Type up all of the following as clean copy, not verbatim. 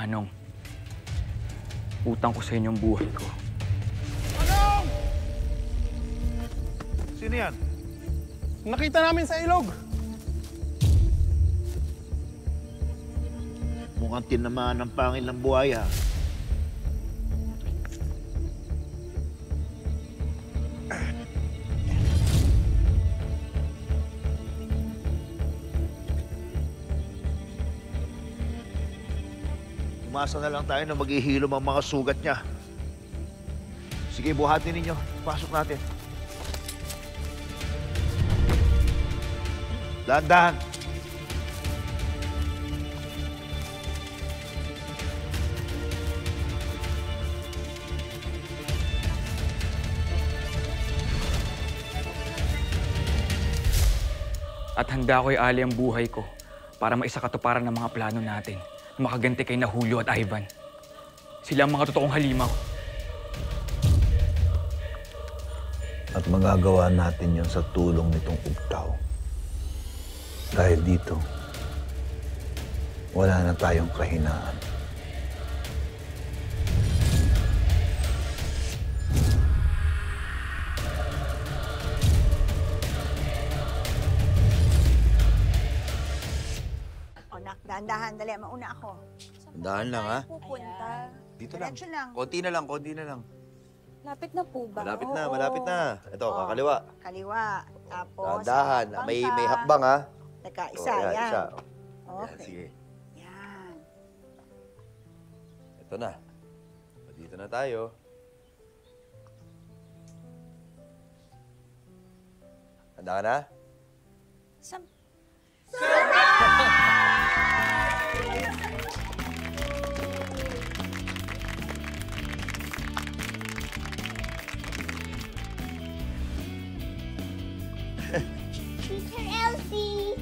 Manong, utang ko sa inyo ang buhay ko. Manong! Sino yan? Nakita namin sa ilog. Mukhang tinamaan ng pangil ng buhaya. Umasa na lang tayo na maghihilom ang mga sugat niya. Sige, buhatin ninyo. Pasok natin. Dahan-dahan. At handa ko i-ali ang buhay ko para maisakatuparan ng mga plano natin na makaganti kay na Julio at Ivan. Sila ang mga totoong halimaw. At magagawa natin yon sa tulong nitong ugtaw. Dahil dito, wala na tayong kahinaan. O, nak, dahan-dahan. Dali, mauna ako. Dahan lang, ha? Pupunta. Dito lang. Diretso lang. Konti na lang, konti na lang. Lapit na po ba? Malapit na, Oo. malapit na. Ito, Oo. kakaliwa. Kaliwa. Tapos, Dahan. hakbang May ka. hakbang, ha? Teka, Oh, isa, yan, yan. isa. Okay. Yan, sige. Yan. Ito na. Dito na tayo. Handa ka na? Sam... Teacher Elsie!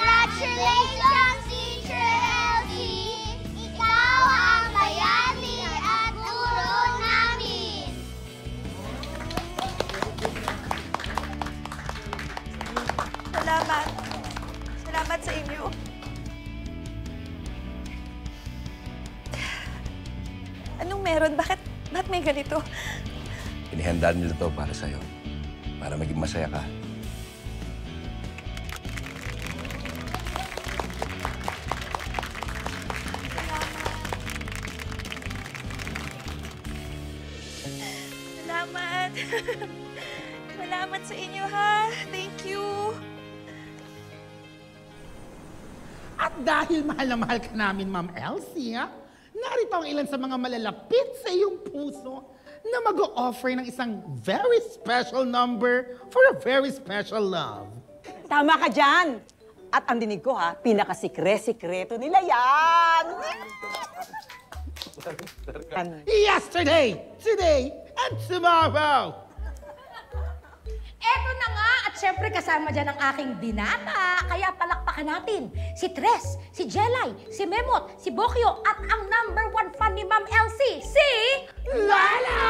Congratulations, Teacher Elsie! Ikaw ang bayani at guro namin! Salamat. Salamat sa inyo. Anong meron? Bakit may ganito? Inihanda nila to para sa'yo. Para maging masaya ka. Salamat. Salamat sa inyo, ha? Thank you. At dahil mahal na mahal ka namin, Ma'am Elsie, ha? Narito ang ilan sa mga malalapit sa iyong puso na mag-o-offer ng isang very special number for a very special love. Tama ka dyan! At ang dinig ko ha, pinakasikre-sikreto nila yan! Yesterday, today, and tomorrow! Eto na nga, at syempre kasama dyan ang aking binata. Kaya palakpakan natin si Tres, si Jelay, si Memot, si Bokyo, at ang #1 fan ni Ma'am Elsie, si... Lala!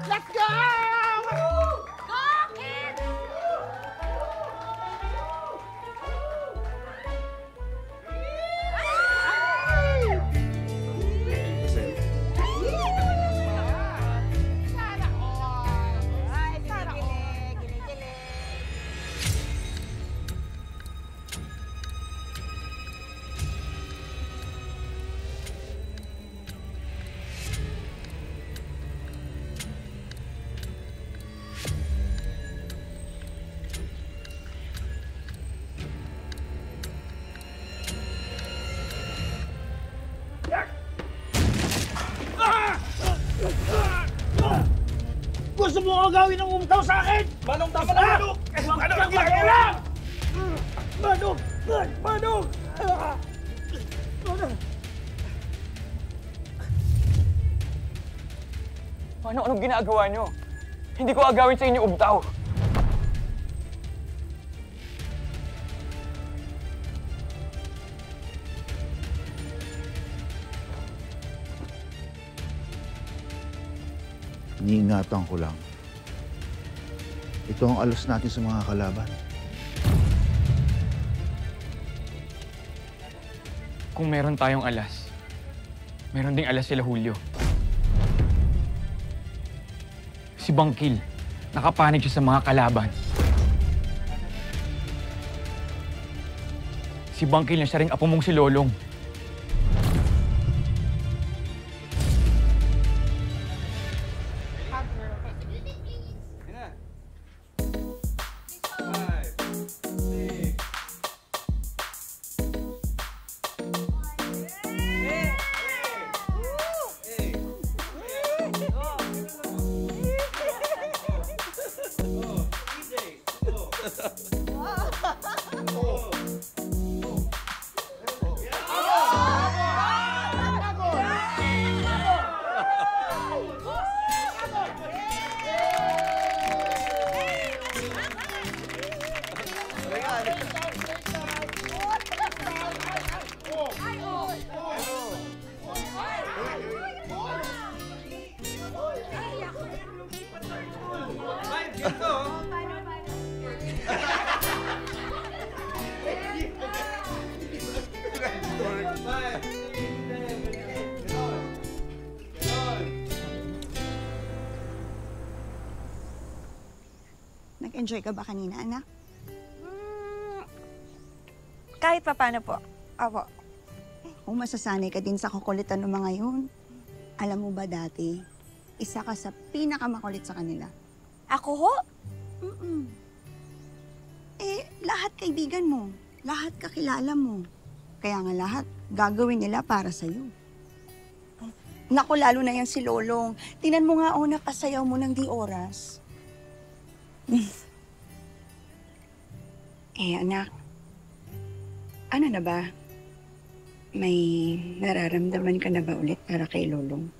Let's go! Go, kids! Gusto mo agawin ng umutaw sa akin? Manong, tama na, Manong! Ano ang ginagawa? Manong! Manong! Manong! Anong ginagawa nyo? Hindi ko agawin sa inyo, Ubtaw. Iniingatan ko lang. Ito ang alos natin sa mga kalaban. Kung meron tayong alas, meron ding alas sila Julio. Si Bangkil, nakapanig siya sa mga kalaban. Si Bangkil na siya rin apo mong si Lolong. Nag-enjoy ka ba kanina, anak? Kahit pa paano po. Opo. Kung masasanay ka din sa kukulitan ng mga yun. Alam mo ba dati, isa ka sa pinakamakulit sa kanila. Ako ho? Lahat kaibigan mo. Lahat kakilala mo. Kaya nga lahat gagawin nila para sa'yo. Naku, lalo na yan si Lolong. Tinan mo nga, napasayaw mo ng di oras. Anak, ano na ba? May nararamdaman ka na ba ulit para kay Lolong?